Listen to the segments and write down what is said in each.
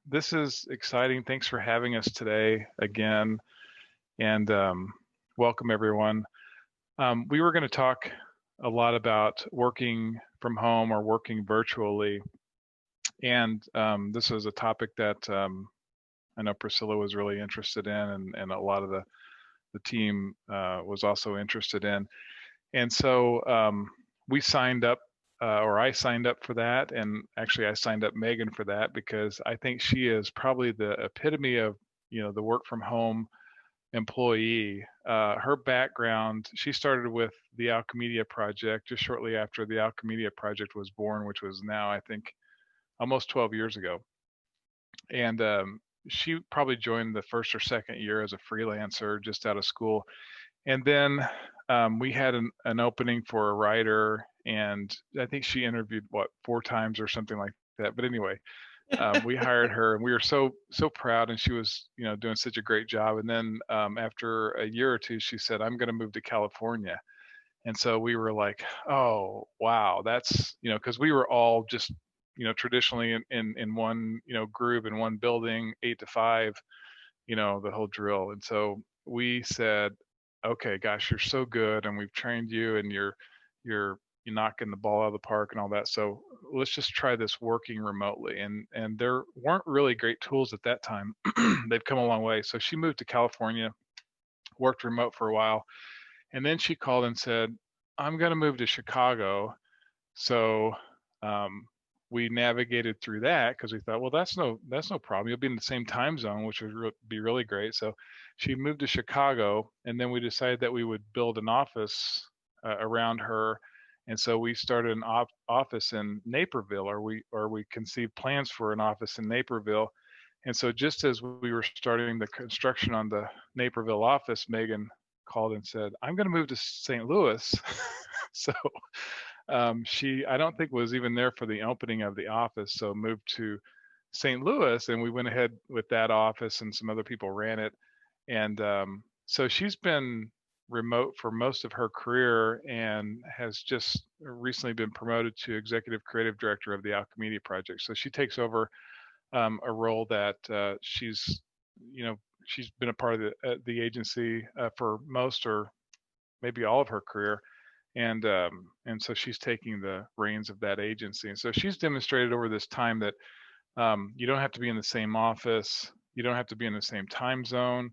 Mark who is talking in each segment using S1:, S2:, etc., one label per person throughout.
S1: this is exciting. Thanks for having us today again, and welcome everyone. We were going to talk a lot about working from home or working virtually, and this is a topic that I know Priscilla was really interested in, and a lot of the team was also interested in. And so we signed up, or I signed up for that. And actually, I signed up Megan for that because I think she is probably the epitome of, the work from home employee. Her background, she started with the Alchemedia project just shortly after the Alchemedia project was born, which was now, I think, almost 12 years ago. And she probably joined the first or second year as a freelancer just out of school. And then we had an opening for a writer, and I think she interviewed 4 times or something like that. But anyway, we hired her, and we were so proud, and she was doing such a great job. And then after a year or two, she said, "I'm going to move to California." And so we were like, "Oh wow, that's because we were all just traditionally in one group in one building, 8 to 5, the whole drill." And so we said, okay, gosh, you're so good, and we've trained you, and you're knocking the ball out of the park and all that. So let's just try this working remotely. And there weren't really great tools at that time. They've come a long way. So she moved to California, worked remote for a while, and then she called and said, "I'm going to move to Chicago." So we navigated through that because we thought, well, that's no problem. You'll be in the same time zone, which would be really great. So she moved to Chicago, and then we decided that we would build an office around her. And so we started an office in Naperville, or we conceived plans for an office in Naperville. And so just as we were starting the construction on the Naperville office, Megan called and said, "I'm going to move to St. Louis." So she, I don't think, was even there for the opening of the office, so moved to St. Louis, and we went ahead with that office, and some other people ran it. And so she's been remote for most of her career, and has just recently been promoted to executive creative director of the Alchemedia project. So she takes over a role that she's been a part of the agency for most, or maybe all, of her career. And so she's taking the reins of that agency. And so she's demonstrated over this time that you don't have to be in the same office, you don't have to be in the same time zone.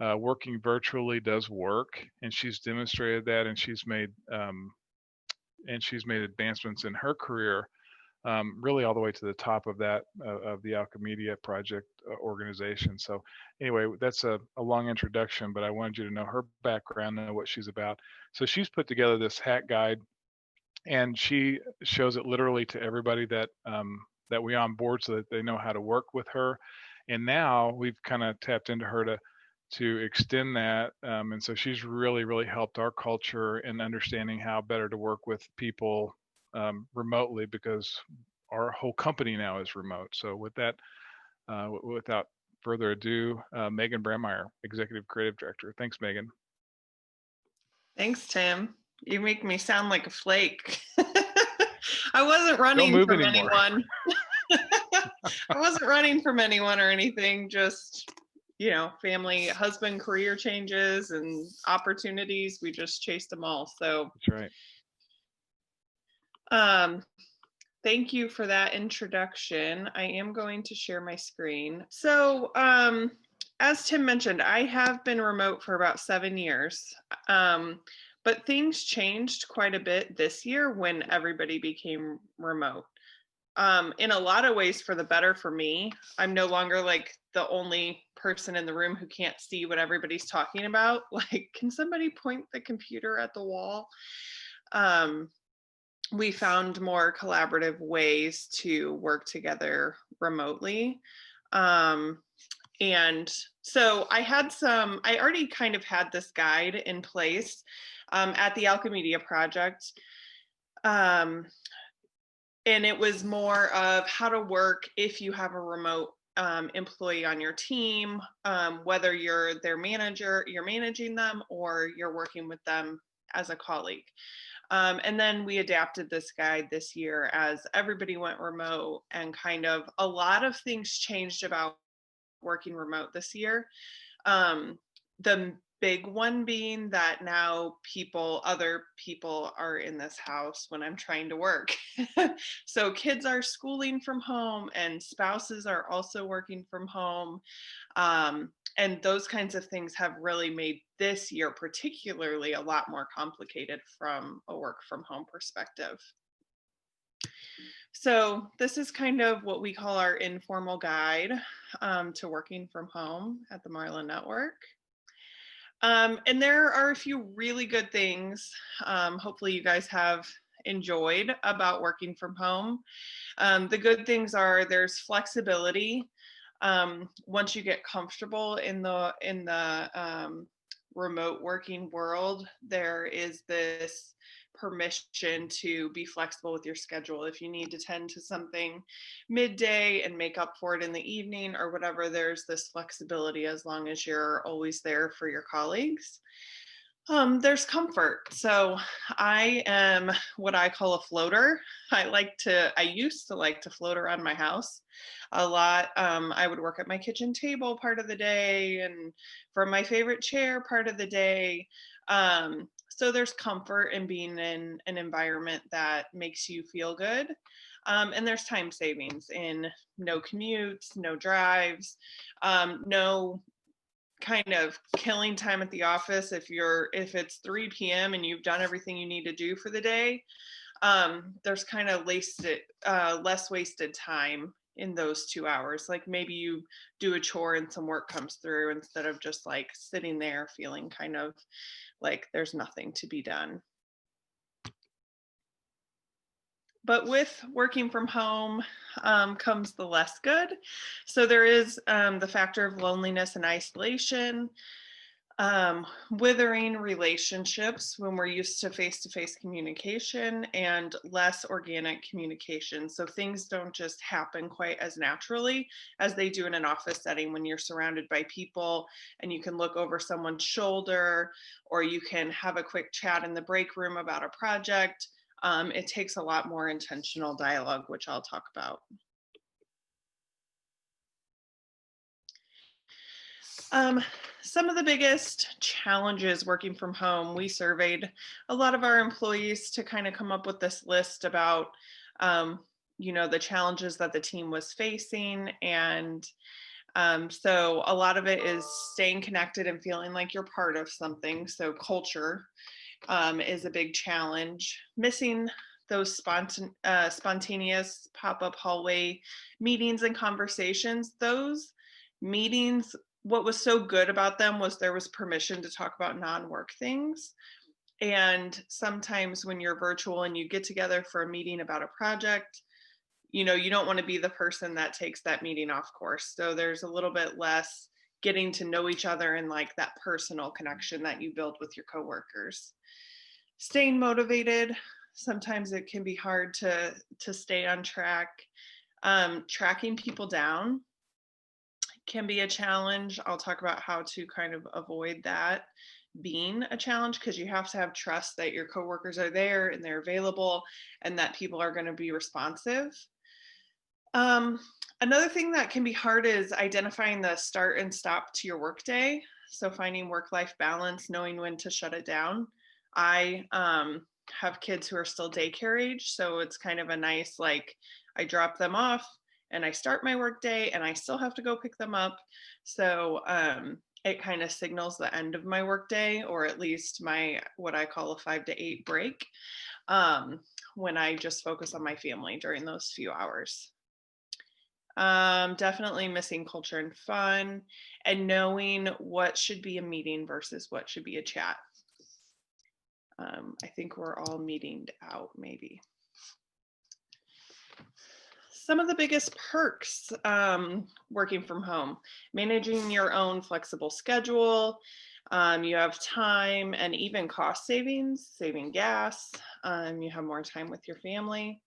S1: Working virtually does work, and she's demonstrated that, and she's made advancements in her career, really all the way to the top of that of the Alchemedia project organization. So anyway, that's a long introduction, but I wanted you to know her background, know what she's about. So she's put together this hack guide, and she shows it literally to everybody that we onboard, so that they know how to work with her. And now we've kind of tapped into her to extend that, and so she's really helped our culture in understanding how better to work with people remotely, because our whole company now is remote. So with that, without further ado, Megan Brammeier, Executive Creative Director. Thanks, Megan.
S2: Thanks, Tim. You make me sound like a flake. I wasn't running from anyone. I wasn't running from anyone or anything, just family, husband, career changes and opportunities. We just chased them all. So
S1: that's right.
S2: Thank you for that introduction. I am going to share my screen. So as Tim mentioned, I have been remote for about 7 years, but things changed quite a bit this year when everybody became remote. In a lot of ways for the better for me. I'm no longer like the only person in the room who can't see what everybody's talking about. Like, can somebody point the computer at the wall? We found more collaborative ways to work together remotely. And so I already kind of had this guide in place at the Alchemedia project. And it was more of how to work if you have a remote employee on your team, whether you're their manager, you're managing them, or you're working with them as a colleague. And then we adapted this guide this year as everybody went remote, and kind of a lot of things changed about working remote this year. The big one being that now other people are in this house when I'm trying to work. So kids are schooling from home and spouses are also working from home. And those kinds of things have really made this year particularly a lot more complicated from a work from home perspective. So this is kind of what we call our informal guide to working from home at the Marlin Network. And there are a few really good things, hopefully you guys have enjoyed, about working from home. The good things are there's flexibility. Once you get comfortable in the remote working world, there is this permission to be flexible with your schedule. If you need to tend to something midday and make up for it in the evening or whatever, there's this flexibility as long as you're always there for your colleagues. There's comfort. So I am what I call a floater. I used to like to float around my house a lot. I would work at my kitchen table part of the day and from my favorite chair part of the day. So there's comfort in being in an environment that makes you feel good. And there's time savings in no commutes, no drives, no kind of killing time at the office. If it's 3 p.m. and you've done everything you need to do for the day, there's kind of less wasted time in those 2 hours. Like maybe you do a chore and some work comes through instead of just like sitting there feeling kind of like there's nothing to be done. But with working from home comes the less good. So there is the factor of loneliness and isolation, withering relationships when we're used to face-to-face communication, and less organic communication. So things don't just happen quite as naturally as they do in an office setting when you're surrounded by people and you can look over someone's shoulder, or you can have a quick chat in the break room about a project. It takes a lot more intentional dialogue, which I'll talk about. Some of the biggest challenges working from home, we surveyed a lot of our employees to kind of come up with this list about, the challenges that the team was facing. And so a lot of it is staying connected and feeling like you're part of something. So culture is a big challenge. Missing those spontaneous pop-up hallway meetings and conversations. Those meetings, what was so good about them was there was permission to talk about non-work things. And sometimes when you're virtual and you get together for a meeting about a project, you don't want to be the person that takes that meeting off course. So there's a little bit less getting to know each other and like that personal connection that you build with your coworkers. Staying motivated, sometimes it can be hard to stay on track. Tracking people down can be a challenge. I'll talk about how to kind of avoid that being a challenge, because you have to have trust that your coworkers are there and they're available and that people are going to be responsive. Another thing that can be hard is identifying the start and stop to your workday. So finding work-life balance, knowing when to shut it down. I have kids who are still daycare age, so it's kind of a nice, like, I drop them off and I start my workday and I still have to go pick them up. So it kind of signals the end of my workday, or at least my, what I call a 5 to 8 break, when I just focus on my family during those few hours. Definitely missing culture and fun, and knowing what should be a meeting versus what should be a chat. I think we're all meetinged out, maybe. Some of the biggest perks working from home: managing your own flexible schedule. You have time and even cost savings, saving gas. You have more time with your family.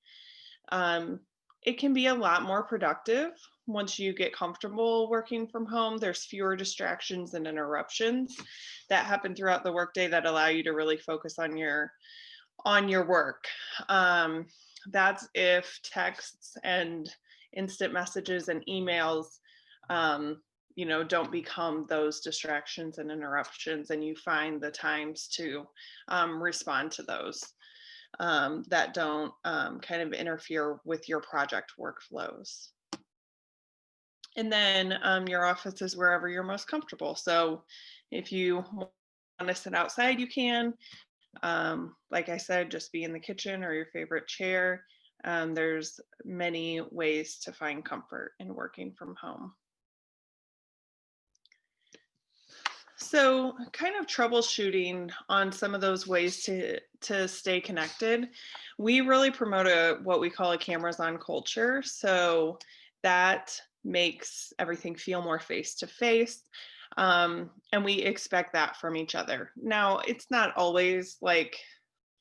S2: It can be a lot more productive once you get comfortable working from home. There's fewer distractions and interruptions that happen throughout the workday that allow you to really focus on your on your work. That's if texts and instant messages and emails, don't become those distractions and interruptions, and you find the times to respond to those that don't kind of interfere with your project workflows. And then your office is wherever you're most comfortable. So if you want to sit outside, you can. Like I said, just be in the kitchen or your favorite chair. There's many ways to find comfort in working from home. So kind of troubleshooting on some of those ways to stay connected. We really promote what we call a cameras on culture. So that makes everything feel more face to face. And we expect that from each other. Now, it's not always like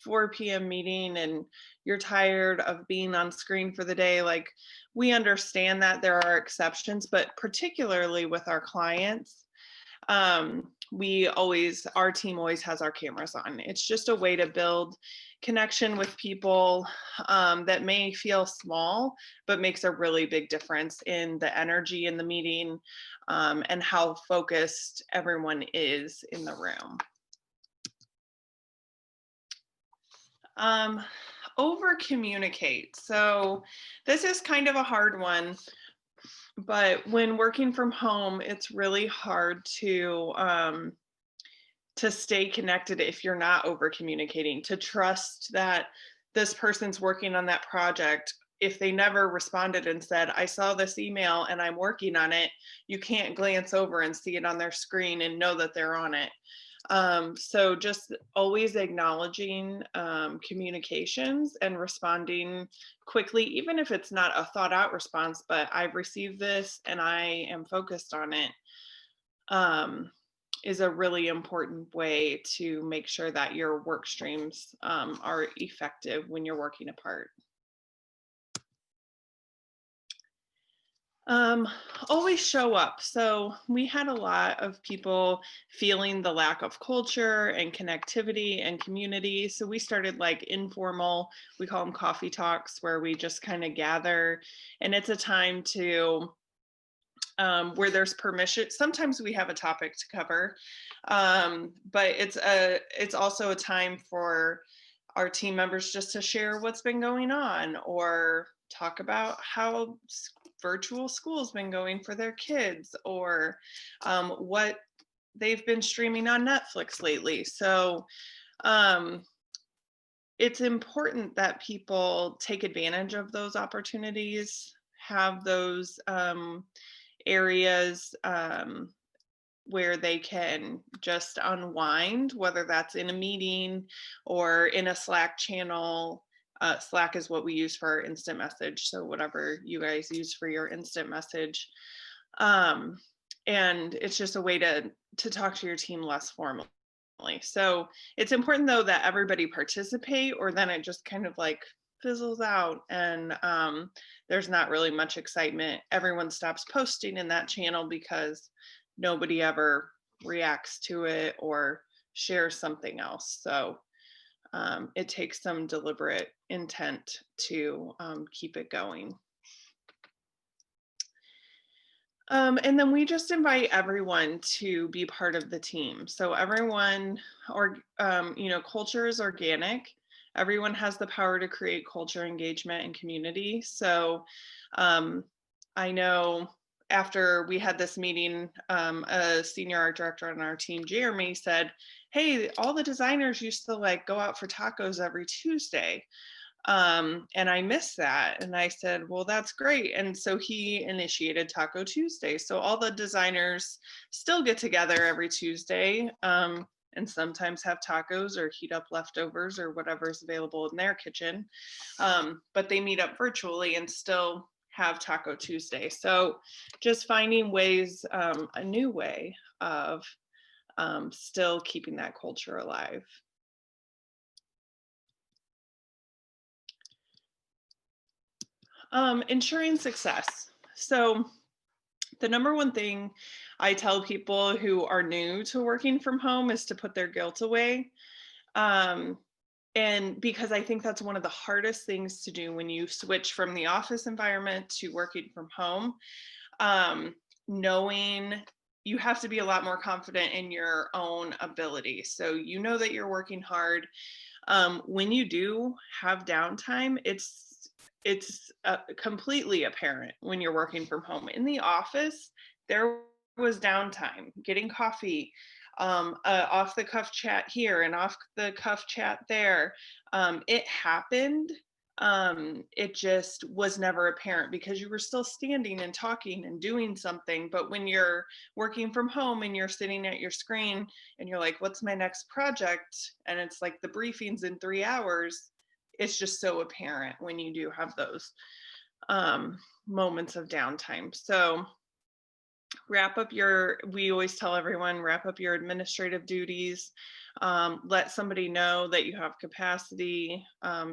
S2: 4 p.m. meeting and you're tired of being on screen for the day. Like, we understand that there are exceptions, but particularly with our clients, our team always has our cameras on. It's just a way to build connection with people that may feel small, but makes a really big difference in the energy in the meeting and how focused everyone is in the room. Over communicate. So this is kind of a hard one, but when working from home, it's really hard to stay connected if you're not over communicating, to trust that this person's working on that project. If they never responded and said, I saw this email and I'm working on it, you can't glance over and see it on their screen and know that they're on it. So just always acknowledging communications and responding quickly, even if it's not a thought out response, but I've received this and I am focused on it, is a really important way to make sure that your work streams are effective when you're working apart. Always show up. So we had a lot of people feeling the lack of culture and connectivity and community. So we started like informal, we call them coffee talks, where we just kind of gather, and it's a time to where there's permission. Sometimes we have a topic to cover, but it's also a time for our team members just to share what's been going on or talk about how virtual school's been going for their kids, or what they've been streaming on Netflix lately. So it's important that people take advantage of those opportunities, have those areas where they can just unwind, whether that's in a meeting or in a Slack channel. Slack is what we use for our instant message. So whatever you guys use for your instant message. And it's just a way to talk to your team less formally. So it's important though that everybody participate, or then it just kind of like fizzles out and there's not really much excitement. Everyone stops posting in that channel because nobody ever reacts to it or shares something else. So it takes some deliberate intent to keep it going. And then we just invite everyone to be part of the team. So everyone, or culture is organic. Everyone has the power to create culture, engagement, and community. So I know after we had this meeting, a senior art director on our team, Jeremy, said, hey, all the designers used to like go out for tacos every Tuesday. And I missed that. And I said, well, that's great. And so he initiated Taco Tuesday. So all the designers still get together every Tuesday and sometimes have tacos or heat up leftovers or whatever's available in their kitchen. But they meet up virtually and still have Taco Tuesday. So just finding ways, a new way of still keeping that culture alive. Ensuring success. So the number one thing I tell people who are new to working from home is to put their guilt away. And because I think that's one of the hardest things to do when you switch from the office environment to working from home, knowing you have to be a lot more confident in your own ability. So you know that you're working hard. When you do have downtime, it's completely apparent when you're working from home. In the office, there was downtime, getting coffee, off the cuff chat here and off the cuff chat there. It happened. It just was never apparent because you were still standing and talking and doing something. But when you're working from home and you're sitting at your screen and you're like, what's my next project? And it's like the briefing's in 3 hours. It's just so apparent when you do have those moments of downtime. So we always tell everyone, wrap up your administrative duties, let somebody know that you have capacity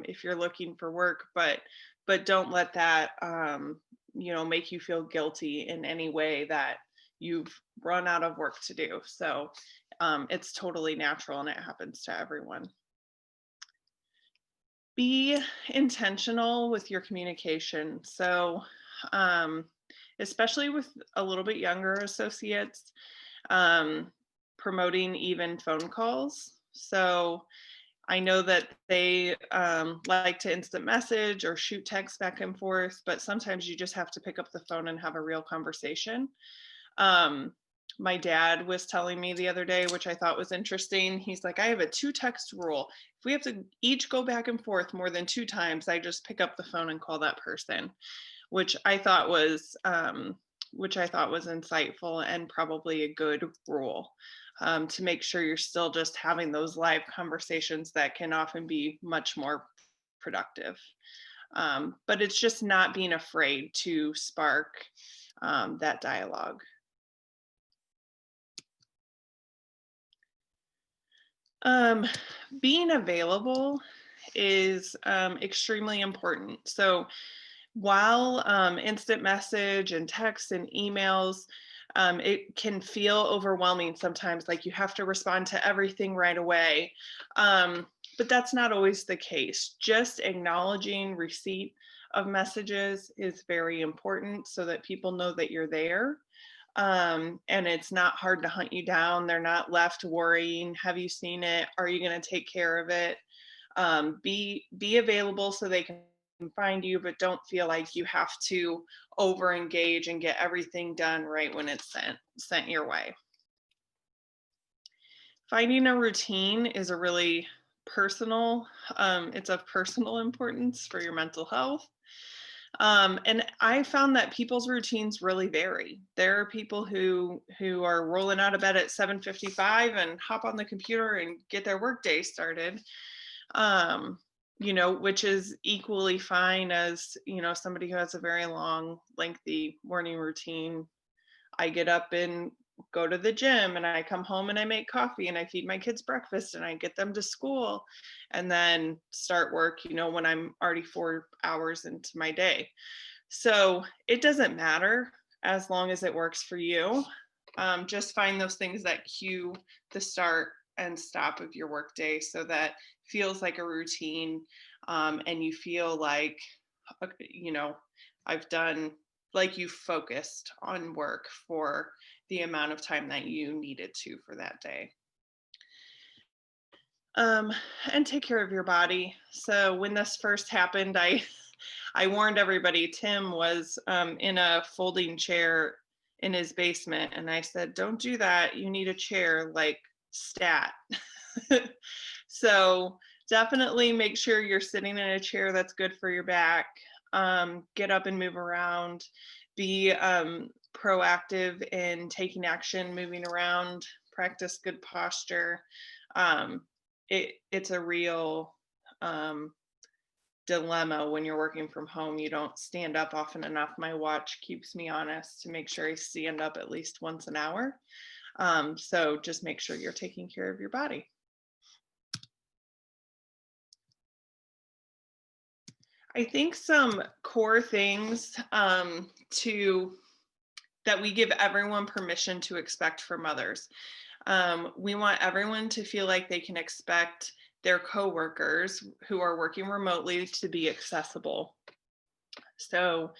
S2: if you're looking for work, but don't let that make you feel guilty in any way that you've run out of work to do. So it's totally natural and it happens to everyone. Be intentional with your communication. So especially with a little bit younger associates, promoting even phone calls. So I know that they like to instant message or shoot text back and forth, but sometimes you just have to pick up the phone and have a real conversation. My dad was telling me the other day, which I thought was interesting. He's like, I have a 2 text rule. If we have to each go back and forth more than 2 times, I just pick up the phone and call that person, which I thought was insightful and probably a good rule, to make sure you're still just having those live conversations that can often be much more productive. But it's just not being afraid to spark that dialogue. Being available is extremely important. So while instant message and text and emails, it can feel overwhelming sometimes, like you have to respond to everything right away. But that's not always the case. Just acknowledging receipt of messages is very important so that people know that you're there. And it's not hard to hunt you down. They're not left worrying, have you seen it? Are you going to take care of it? Be available so they can find you, but don't feel like you have to over engage and get everything done right when it's sent your way. Finding a routine is a really personal, it's of personal importance for your mental health. And I found that people's routines really vary. There are people who are rolling out of bed at 7:55 and hop on the computer and get their workday started, which is equally fine as, somebody who has a very long, lengthy morning routine. I get up and go to the gym and I come home and I make coffee and I feed my kids breakfast and I get them to school and then start work, when I'm already 4 hours into my day. So it doesn't matter as long as it works for you. Just find those things that cue the start and stop of your workday so that feels like a routine, and you feel like, I've done, like you focused on work for the amount of time that you needed to for that day. And take care of your body. So when this first happened, I warned everybody. Tim was in a folding chair in his basement, and I said, don't do that. You need a chair, like stat. So definitely make sure you're sitting in a chair that's good for your back. Get up and move around. Be proactive in taking action, moving around, practice good posture. It's a real dilemma when you're working from home. You don't stand up often enough. My watch keeps me honest to make sure I stand up at least once an hour. So just make sure you're taking care of your body. I think some core things that we give everyone permission to expect from others. We want everyone to feel like they can expect their coworkers who are working remotely to be accessible. So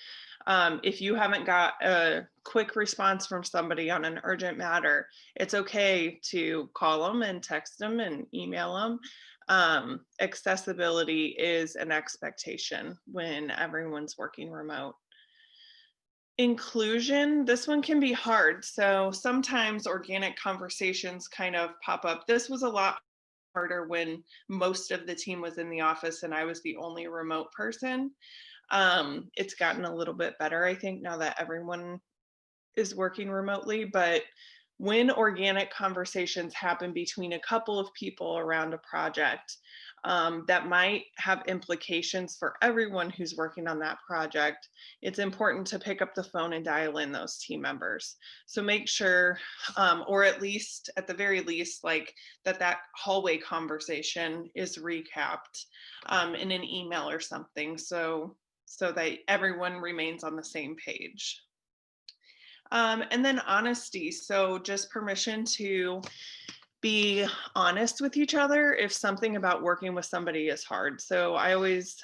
S2: if you haven't got a quick response from somebody on an urgent matter, it's okay to call them and text them and email them. Accessibility is an expectation when everyone's working remote. Inclusion, this one can be hard. So sometimes organic conversations kind of pop up. This was a lot harder when most of the team was in the office and I was the only remote person. It's gotten a little bit better, I think, now that everyone is working remotely. But when organic conversations happen between a couple of people around a project, that might have implications for everyone who's working on that project, it's important to pick up the phone and dial in those team members. So make sure, or at least at the very least, like that hallway conversation is recapped in an email or something, so that everyone remains on the same page. And then honesty. So just permission to be honest with each other if something about working with somebody is hard. So I always,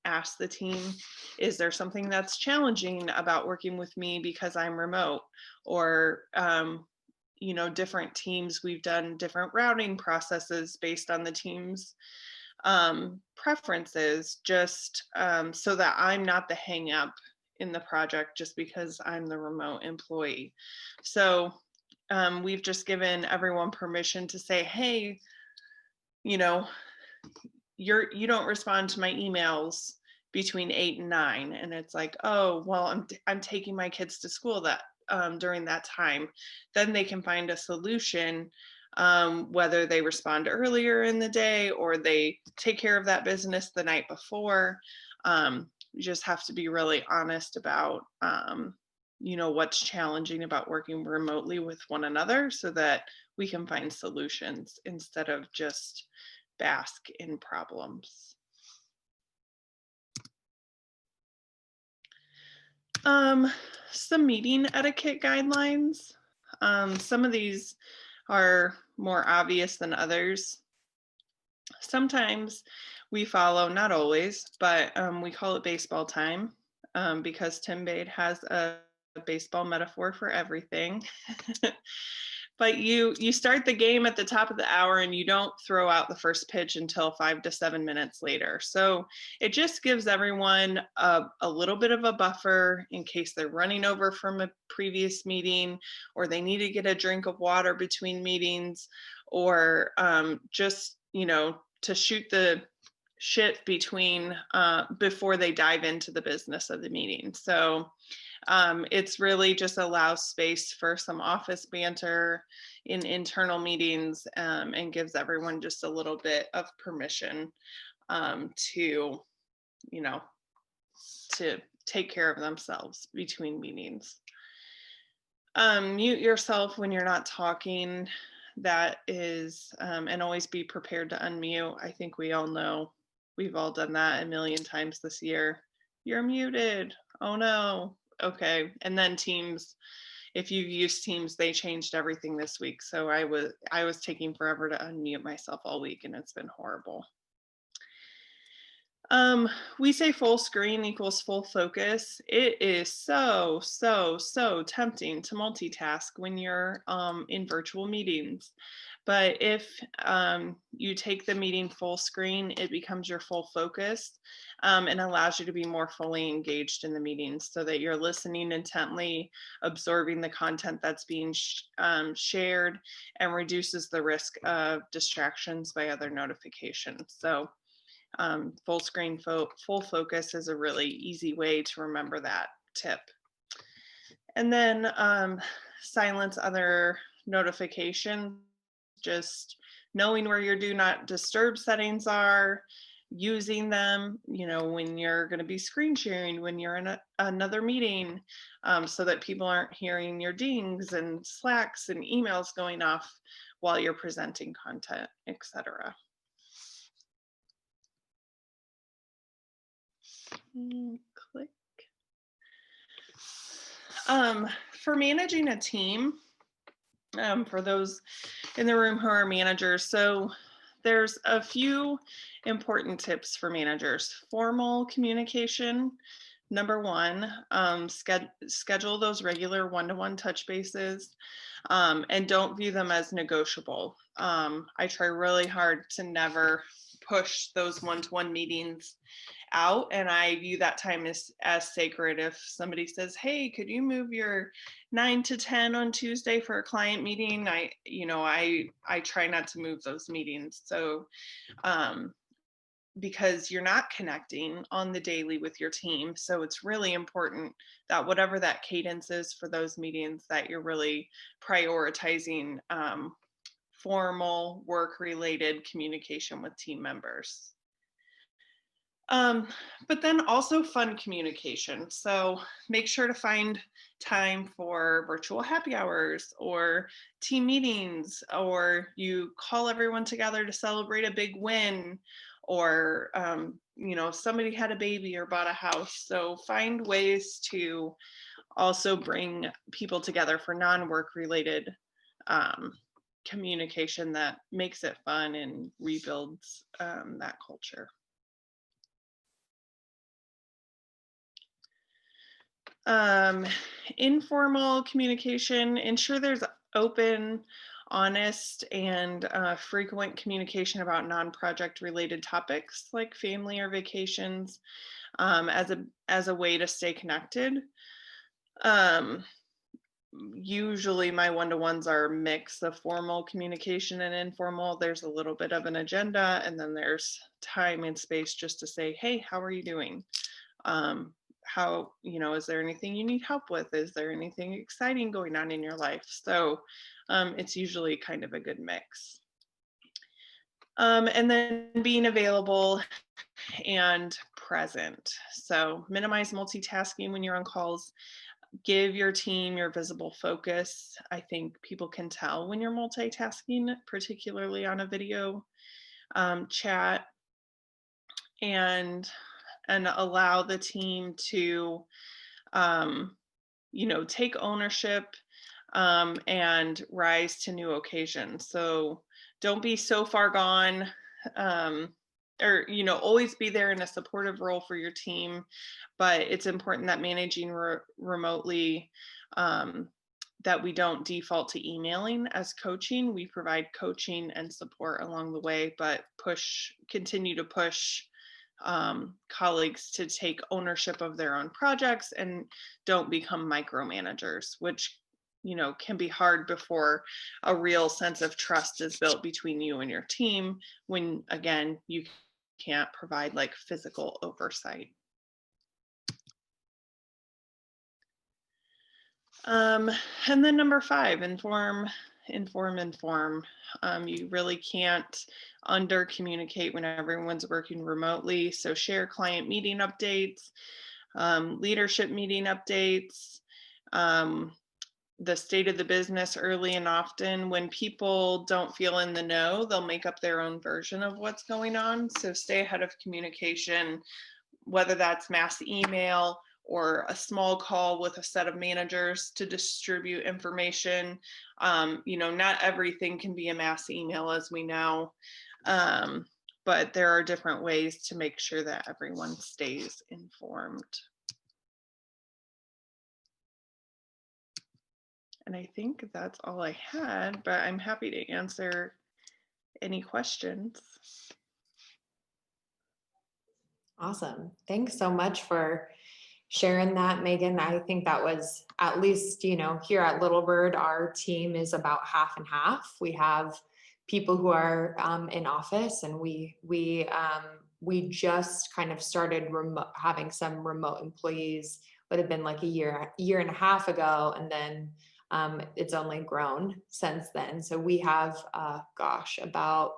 S2: ask the team, is there something that's challenging about working with me because I'm remote? Or, different teams, we've done different routing processes based on the team's preferences, just so that I'm not the hang up in the project just because I'm the remote employee. So we've just given everyone permission to say, hey, you don't respond to my emails between 8 and 9, and it's like, oh well, I'm taking my kids to school that during that time. Then they can find a solution, whether they respond earlier in the day or they take care of that business the night before. You just have to be really honest about what's challenging about working remotely with one another so that we can find solutions instead of just bask in problems. Some meeting etiquette guidelines. Some of these are more obvious than others. Sometimes we follow, not always, but we call it baseball time because Tim Bade has a baseball metaphor for everything. But you start the game at the top of the hour and you don't throw out the first pitch until 5 to 7 minutes later. So it just gives everyone a little bit of a buffer in case they're running over from a previous meeting, or they need to get a drink of water between meetings, or just, to shoot the shit between before they dive into the business of the meeting. So it's really just allows space for some office banter in internal meetings, and gives everyone just a little bit of permission to take care of themselves between meetings. Mute yourself when you're not talking. That is, and always be prepared to unmute. I think we all know, we've all done that a million times this year. You're muted. Oh no. Okay. And then Teams, if you've used Teams, they changed everything this week. So I was taking forever to unmute myself all week, and it's been horrible. We say full screen equals full focus. It is so tempting to multitask when you're in virtual meetings. But if you take the meeting full screen, it becomes your full focus, and allows you to be more fully engaged in the meeting so that you're listening intently, absorbing the content that's being shared, and reduces the risk of distractions by other notifications. So full screen, full focus is a really easy way to remember that tip. And then silence other notifications, just knowing where your do not disturb settings are, using them, when you're going to be screen sharing, when you're in another meeting, so that people aren't hearing your dings and Slacks and emails going off while you're presenting content, etc. Click. For managing a team, for those in the room who are managers, so there's a few important tips for managers. Formal communication, number one, schedule those regular one-to-one touch bases, and don't view them as negotiable. I try really hard to never push those one-to-one meetings out, and I view that time as sacred. If somebody says, hey, could you move your 9 to 10 on Tuesday for a client meeting, I try not to move those meetings. So because you're not connecting on the daily with your team, so it's really important that whatever that cadence is for those meetings, that you're really prioritizing formal work-related communication with team members. But then also fun communication. So make sure to find time for virtual happy hours or team meetings, or you call everyone together to celebrate a big win, or somebody had a baby or bought a house. So find ways to also bring people together for non-work related communication that makes it fun and rebuilds that culture. Informal communication, ensure there's open, honest, and frequent communication about non-project related topics like family or vacations, as a way to stay connected. Usually my one-to-ones are a mix of formal communication and informal. There's a little bit of an agenda, and then there's time and space just to say, hey, how are you doing? How, is there anything you need help with? Is there anything exciting going on in your life? So it's usually kind of a good mix. And then being available and present. So minimize multitasking when you're on calls. Give your team your visible focus. I think people can tell when you're multitasking, particularly on a video chat, and allow the team to, take ownership and rise to new occasions. So don't be so far gone, or, always be there in a supportive role for your team. But it's important that managing remotely, that we don't default to emailing as coaching. We provide coaching and support along the way, but continue to push colleagues to take ownership of their own projects and don't become micromanagers, which can be hard before a real sense of trust is built between you and your team, when again you can't provide like physical oversight. And then number 5, inform. You really can't under communicate when everyone's working remotely. So share client meeting updates, leadership meeting updates, the state of the business early and often. When people don't feel in the know, they'll make up their own version of what's going on. So stay ahead of communication, whether that's mass email or a small call with a set of managers to distribute information. Not everything can be a mass email, as we know, but there are different ways to make sure that everyone stays informed. And I think that's all I had, but I'm happy to answer any questions.
S3: Awesome. Thanks so much for sharing that, Megan. I think that was, at least, here at Little Bird, our team is about half and half. We have people who are in office, and we just kind of started having some remote employees. Would have been like a year and a half ago, and then it's only grown since then. So we have, about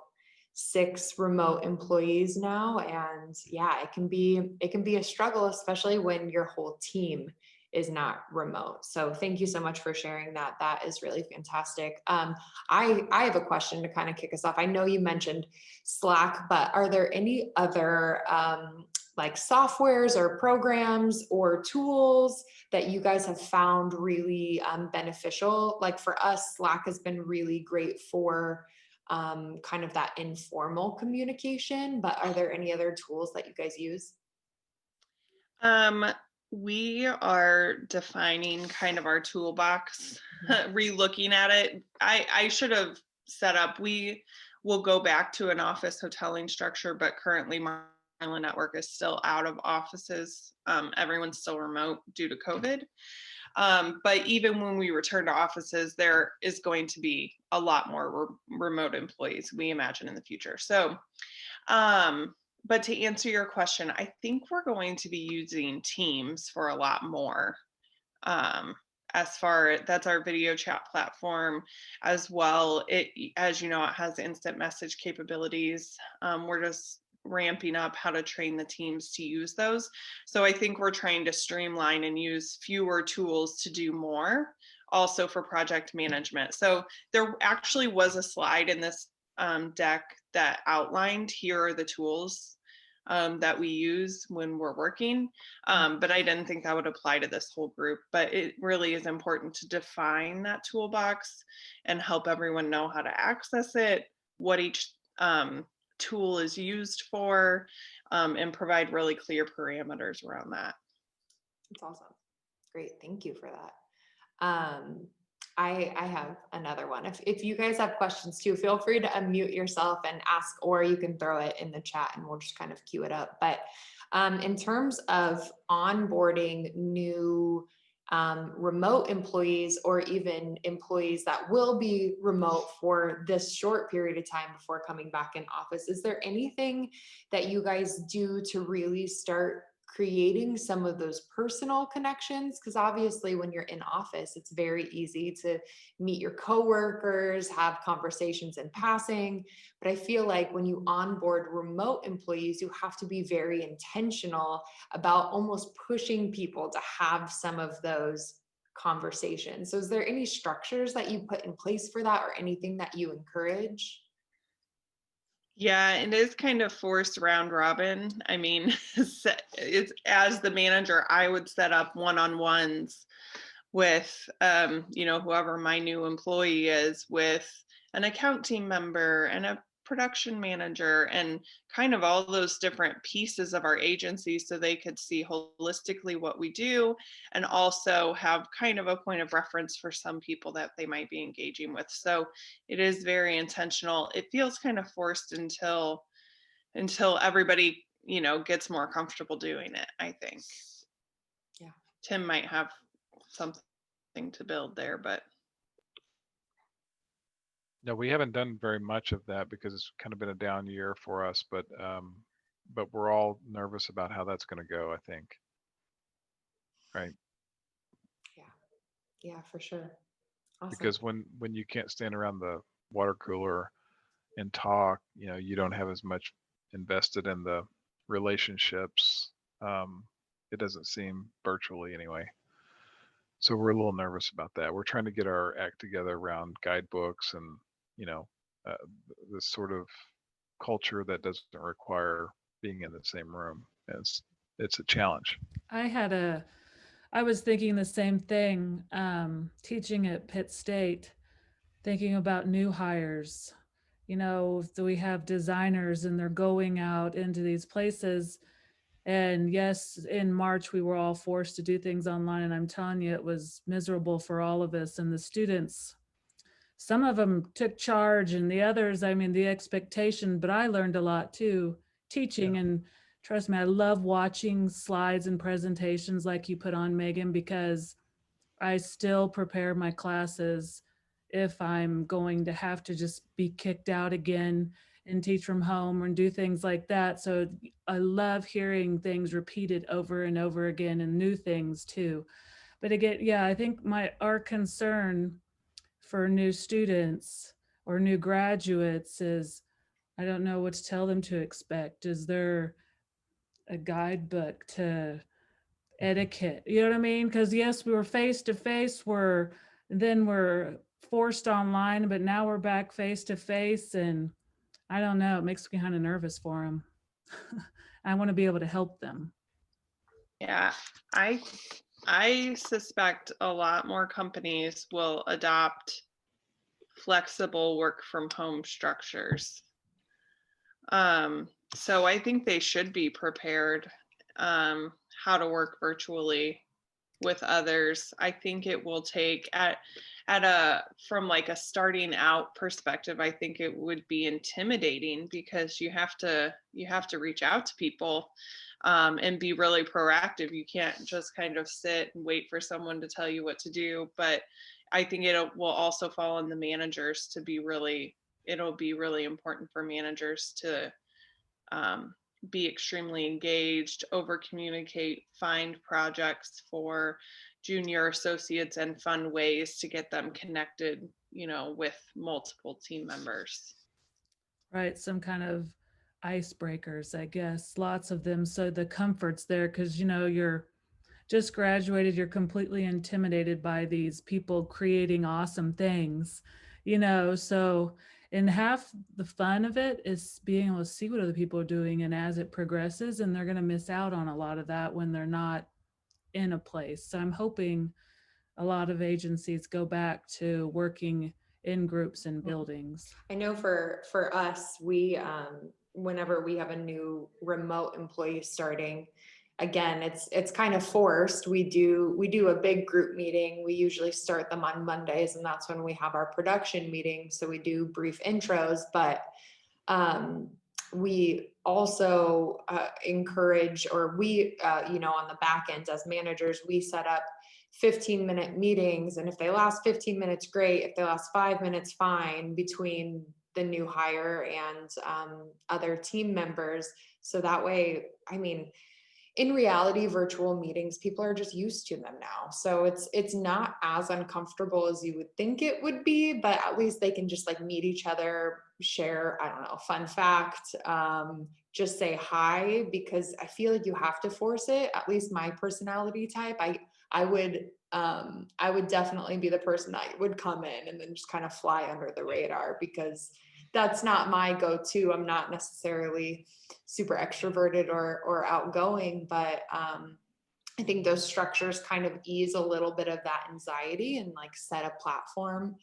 S3: 6 remote employees now. And yeah, it can be a struggle, especially when your whole team is not remote. So thank you so much for sharing that. That is really fantastic. I have a question to kind of kick us off. I know you mentioned Slack, but are there any other like softwares or programs or tools that you guys have found really beneficial? Like for us, Slack has been really great for kind of that informal communication, but are there any other tools that you guys use?
S2: We are defining kind of our toolbox, re-looking at it. I should have set up, we will go back to an office hoteling structure, but currently my network is still out of offices. Everyone's still remote due to COVID. But even when we return to offices, there is going to be a lot more remote employees, we imagine, in the future. So, but to answer your question, I think we're going to be using Teams for a lot more. That's our video chat platform as well. It, as you know, it has instant message capabilities. We're just ramping up how to train the teams to use those. So I think we're trying to streamline and use fewer tools to do more, also for project management. So there actually was a slide in this deck that outlined, here are the tools that we use when we're working. But I didn't think that would apply to this whole group. But it really is important to define that toolbox and help everyone know how to access it, what each tool is used for, and provide really clear parameters around that.
S3: That's awesome. Great. Thank you for that. I have another one. If you guys have questions too, feel free to unmute yourself and ask, or you can throw it in the chat and we'll just kind of queue it up. But in terms of onboarding new remote employees, or even employees that will be remote for this short period of time before coming back in office, is there anything that you guys do to really start creating some of those personal connections? Because obviously when you're in office, it's very easy to meet your coworkers, have conversations in passing. But I feel like when you onboard remote employees, you have to be very intentional about almost pushing people to have some of those conversations. So is there any structures that you put in place for that, or anything that you encourage?
S2: Yeah, it is kind of forced round robin. I mean, it's, as the manager, I would set up one-on-ones with, whoever my new employee is, with an account team member and a production manager, and kind of all those different pieces of our agency, so they could see holistically what we do, and also have kind of a point of reference for some people that they might be engaging with. So it is very intentional. It feels kind of forced until everybody, gets more comfortable doing it, I think.
S3: Yeah.
S2: Tim might have something to build there, but
S1: No, we haven't done very much of that because it's kind of been a down year for us, but we're all nervous about how that's going to go, I think. Right.
S3: Yeah, for sure. Awesome.
S1: Because when you can't stand around the water cooler and talk, you don't have as much invested in the relationships. It doesn't seem, virtually anyway. So we're a little nervous about that. We're trying to get our act together around guidebooks and, this sort of culture that doesn't require being in the same room. It's a challenge.
S4: I was thinking the same thing, teaching at Pitt State, thinking about new hires. So we have designers and they're going out into these places. And yes, in March, we were all forced to do things online. And I'm telling you, it was miserable for all of us. And the students, some of them took charge, and the others, the expectation, but I learned a lot too, teaching. Yeah. And trust me, I love watching slides and presentations like you put on, Megan, because I still prepare my classes if I'm going to have to just be kicked out again and teach from home and do things like that. So I love hearing things repeated over and over again, and new things too. But again, yeah, I think our concern for new students or new graduates is, I don't know what to tell them to expect. Is there a guidebook to etiquette? You know what I mean? Because yes, we were face to face, then we're forced online, but now we're back face to face, and I don't know, it makes me kind of nervous for them. I want to be able to help them.
S2: Yeah, I suspect a lot more companies will adopt flexible work from home structures. So I think they should be prepared how to work virtually with others. I think it will take from like a starting out perspective, I think it would be intimidating because you have to reach out to people and be really proactive. You can't just kind of sit and wait for someone to tell you what to do. But I think it will also fall on the managers to be it'll be really important for managers to be extremely engaged, over communicate, find projects for junior associates and fun ways to get them connected, with multiple team members.
S4: Right. Some kind of icebreakers, I guess, lots of them. So the comfort's there because, you're just graduated, you're completely intimidated by these people creating awesome things, so, and half the fun of it is being able to see what other people are doing. And as it progresses, and they're going to miss out on a lot of that when they're not in a place. So I'm hoping a lot of agencies go back to working in groups and buildings.
S3: I know for us, we whenever we have a new remote employee starting, again, it's kind of forced. We do a big group meeting. We usually start them on Mondays, and that's when we have our production meeting. So we do brief intros, but we also encourage, or we on the back end as managers, we set up 15-minute meetings, and if they last 15 minutes, great. If they last 5 minutes, fine, between the new hire and other team members. So that way, in reality, virtual meetings, people are just used to them now. So it's not as uncomfortable as you would think it would be, but at least they can just like meet each other, share, I don't know, fun fact, just say hi, because I feel like you have to force it. At least my personality type, I would definitely be the person that would come in and then just kind of fly under the radar, because that's not my go-to. I'm not necessarily super extroverted or outgoing, but I think those structures kind of ease a little bit of that anxiety and like set a platform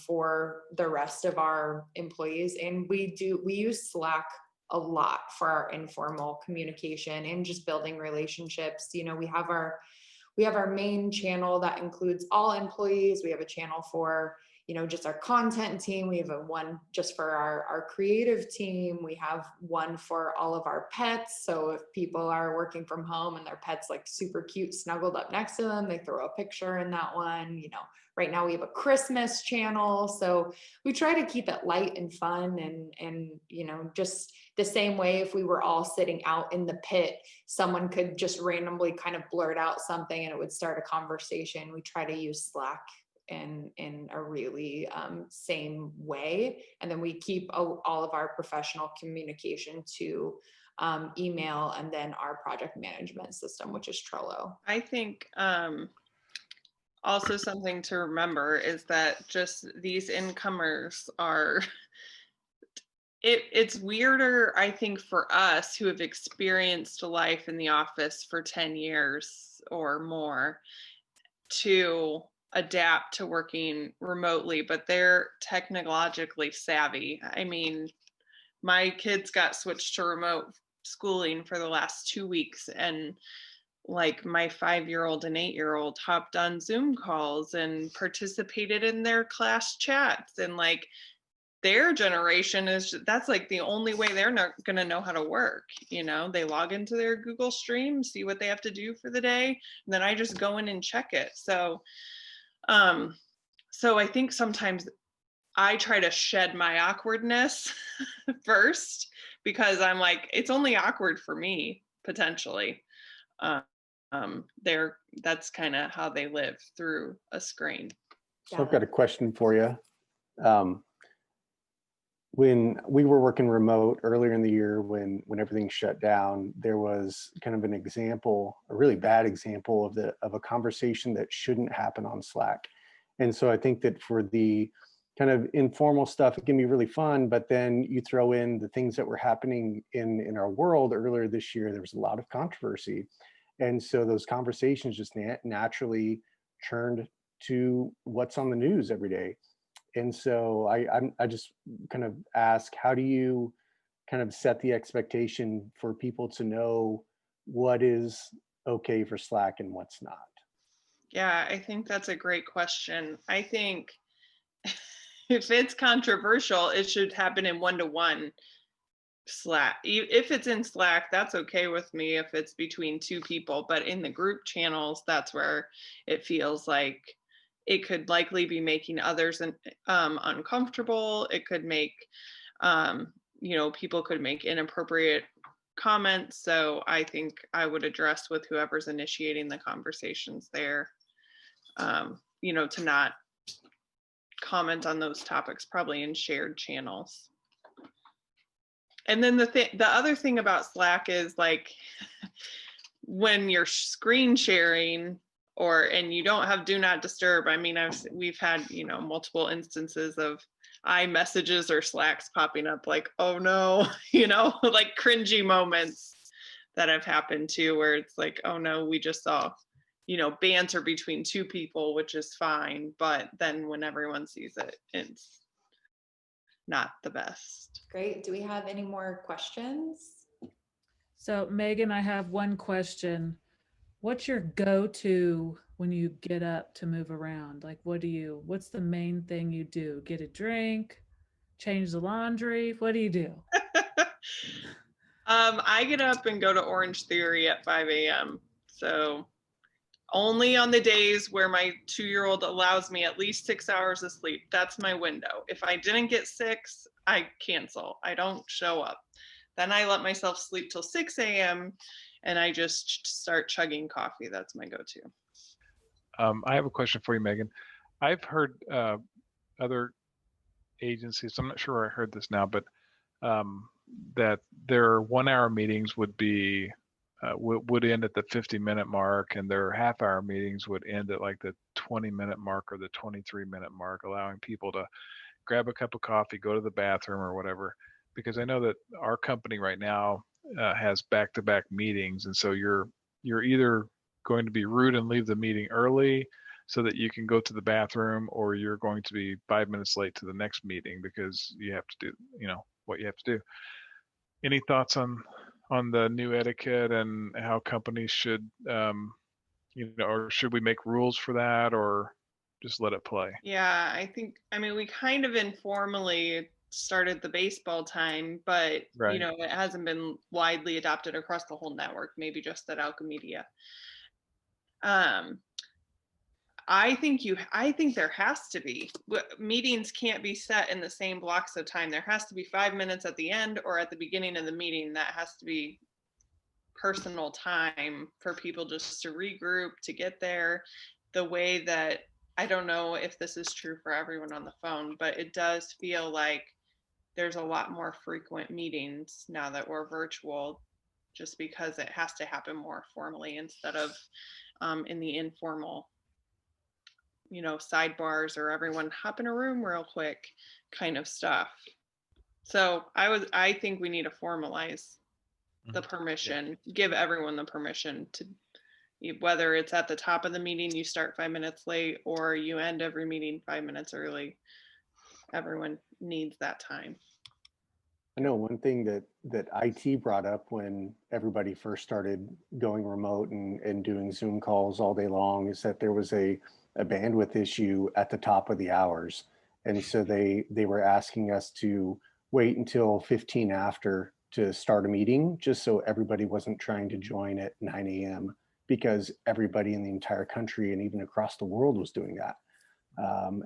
S3: for the rest of our employees. And we use Slack a lot for our informal communication and just building relationships. We have our main channel that includes all employees. We have a channel for just our content team. We have one just for our creative team. We have one for all of our pets. So if people are working from home and their pet's like super cute, snuggled up next to them, they throw a picture in that one. Right now we have a Christmas channel. So we try to keep it light and fun, and just the same way if we were all sitting out in the pit, someone could just randomly kind of blurt out something and it would start a conversation. We try to use Slack in a really same way. And then we keep all of our professional communication to email, and then our project management system, which is Trello.
S2: I think also something to remember is that just these incomers are, it's weirder, I think, for us who have experienced life in the office for 10 years or more to adapt to working remotely, but they're technologically savvy. My kids got switched to remote schooling for the last 2 weeks, and like my 5-year-old and 8-year-old hopped on Zoom calls and participated in their class chats, and like their generation that's like the only way they're not going to know how to work. They log into their Google Stream, see what they have to do for the day, and then I just go in and check it. So I think sometimes I try to shed my awkwardness first, because I'm like, it's only awkward for me potentially. That's kind of how they live through a screen.
S5: So I've got a question for you. When we were working remote earlier in the year, when everything shut down, there was kind of an example, a really bad example of a conversation that shouldn't happen on Slack. And so I think that for the kind of informal stuff, it can be really fun, but then you throw in the things that were happening in our world earlier this year, there was a lot of controversy. And so those conversations just naturally turned to what's on the news every day. And so I just kind of ask, how do you kind of set the expectation for people to know what is okay for Slack and what's not?
S2: Yeah, I think that's a great question. I think if it's controversial, it should happen in one-to-one Slack. If it's in Slack, that's okay with me if it's between two people, but in the group channels, that's where it feels like it could likely be making others uncomfortable. It could make, people could make inappropriate comments. So I think I would address with whoever's initiating the conversations there, to not comment on those topics, probably in shared channels. And then the other thing about Slack is like when you're screen sharing and you don't have do not disturb. I mean, we've had, multiple instances of iMessages or Slacks popping up like, oh no, like cringy moments that have happened too, where it's like, oh no, we just saw, banter between two people, which is fine. But then when everyone sees it, it's not the best.
S3: Great. Do we have any more questions?
S4: So Megan, I have one question. What's your go-to when you get up to move around? Like, what's the main thing you do? Get a drink, change the laundry? What do you do?
S2: I get up and go to Orange Theory at 5 a.m. So only on the days where my 2-year-old allows me at least 6 hours of sleep. That's my window. If I didn't get 6, I cancel. I don't show up. Then I let myself sleep till 6 a.m. and I just start chugging coffee. That's my go-to.
S1: I have a question for you, Megan. I've heard other agencies, I'm not sure where I heard this now, but that their 1-hour meetings would be would end at the 50-minute mark, and their half-hour meetings would end at like the 20-minute mark or the 23-minute mark, allowing people to grab a cup of coffee, go to the bathroom or whatever. Because I know that our company right now has back-to-back meetings, and so you're either going to be rude and leave the meeting early so that you can go to the bathroom, or you're going to be 5 minutes late to the next meeting because you have to do, what you have to do. Any thoughts on the new etiquette and how companies should, or should we make rules for that, or just let it play?
S2: Yeah, we kind of informally started the baseball time, but
S1: Right.
S2: It hasn't been widely adopted across the whole network, maybe just at Alchemedia. I think there has to be, meetings can't be set in the same blocks of time. There has to be 5 minutes at the end or at the beginning of the meeting. That has to be personal time for people just to regroup, to get there. The way that, I don't know if this is true for everyone on the phone, but it does feel like there's a lot more frequent meetings now that we're virtual, just because it has to happen more formally instead of in the informal, sidebars or everyone hop in a room real quick kind of stuff. So I think we need to formalize the permission, give everyone the permission to, whether it's at the top of the meeting, you start 5 minutes late, or you end every meeting 5 minutes early. Everyone needs that time.
S5: I know one thing that IT brought up when everybody first started going remote and doing Zoom calls all day long is that there was a bandwidth issue at the top of the hours. And so they were asking us to wait until 15 after to start a meeting, just so everybody wasn't trying to join at 9 a.m. because everybody in the entire country and even across the world was doing that.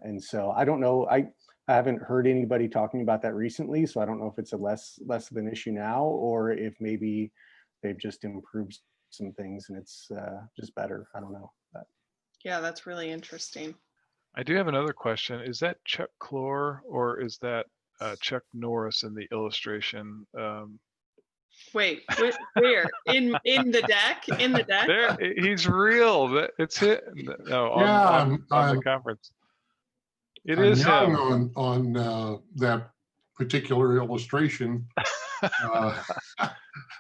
S5: And so I don't know, I haven't heard anybody talking about that recently, so I don't know if it's a less of an issue now, or if maybe they've just improved some things and it's just better. I don't know.
S2: Yeah, that's really interesting.
S1: I do have another question. Is that Chuck Clore, or is that Chuck Norris in the illustration?
S2: Wait, where? In the deck? In the deck?
S1: There, he's real. It's it. No, on the conference. It
S6: I'm
S1: is
S6: young
S1: him.
S6: on that particular illustration.
S1: Good
S6: I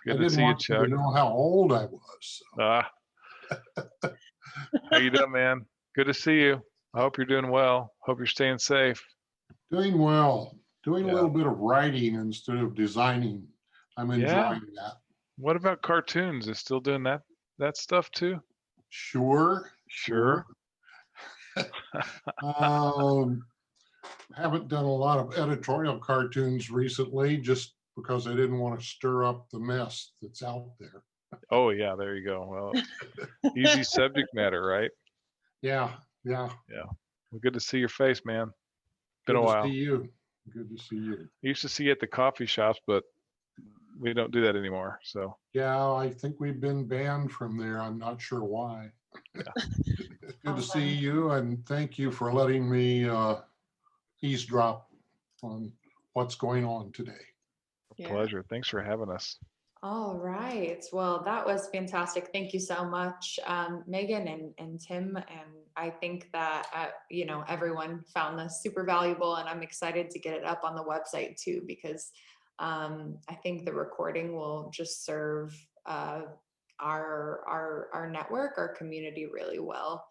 S1: to
S6: didn't
S1: see you,
S6: want you
S1: Chuck.
S6: to know how old I was. So.
S1: How you doing, man? Good to see you. I hope you're doing well. Hope you're staying safe.
S6: Doing well. Doing a
S1: Yeah.
S6: little bit of writing instead of designing. I'm enjoying that.
S1: What about cartoons? Is still doing that stuff too?
S6: Sure. Haven't done a lot of editorial cartoons recently just because I didn't want to stir up the mess that's out there.
S1: Oh yeah, there you go. Well, easy subject matter, right?
S6: Yeah.
S1: Well, good to see your face, man. Been
S6: Good
S1: a
S6: to
S1: while.
S6: see you. Good to see you.
S1: I used to see you at the coffee shops, but we don't do that anymore. So
S6: Yeah, I think we've been banned from there. I'm not sure why. Good to see you, and thank you for letting me eavesdrop on what's going on today.
S1: Pleasure. Thanks for having us.
S3: All right. Well, that was fantastic. Thank you so much, Megan and Tim. And I think that, everyone found this super valuable, and I'm excited to get it up on the website too, because I think the recording will just serve our network, our community really well.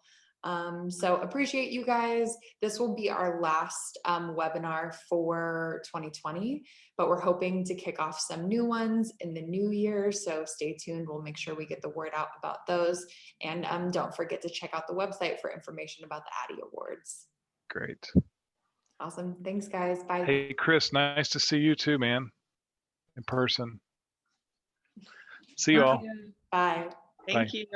S3: So appreciate you guys. This will be our last webinar for 2020, but we're hoping to kick off some new ones in the new year. So stay tuned. We'll make sure we get the word out about those. And don't forget to check out the website for information about the Addy Awards.
S1: Great.
S3: Awesome. Thanks, guys. Bye.
S1: Hey, Chris, nice to see you too, man. In person. See you all.
S3: Bye.
S2: Thank you.